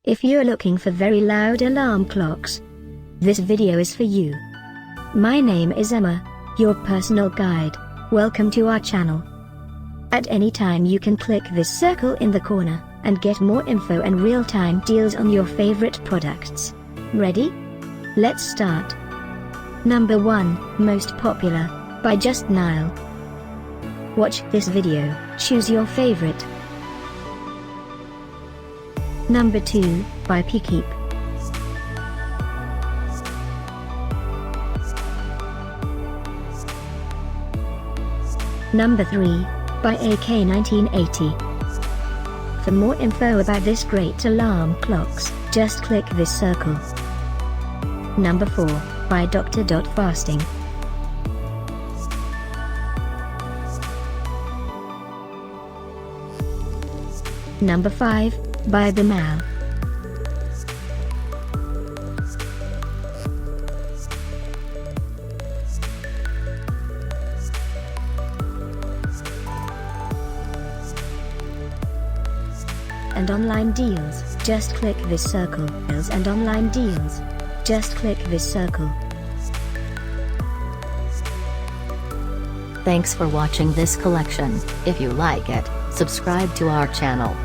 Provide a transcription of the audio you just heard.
If you're looking for very loud alarm clocks, this video is for you. My name is Emma, your personal guide. Welcome to our channel. At any time you can click this circle in the corner, and get more info and real-time deals on your favorite products. Ready? Let's start. Number 1, Most Popular, by JustNile. Watch this video, choose your favorite. Number 2, by Peakeep. Number 3, by AK1980. For more info about this great alarm clocks, just click this circle. Number 4, by Dr.fasting. Number 5, by Bemall. And online deals, just click this circle. And online deals, just click this circle. Thanks for watching this collection. If you like it, subscribe to our channel.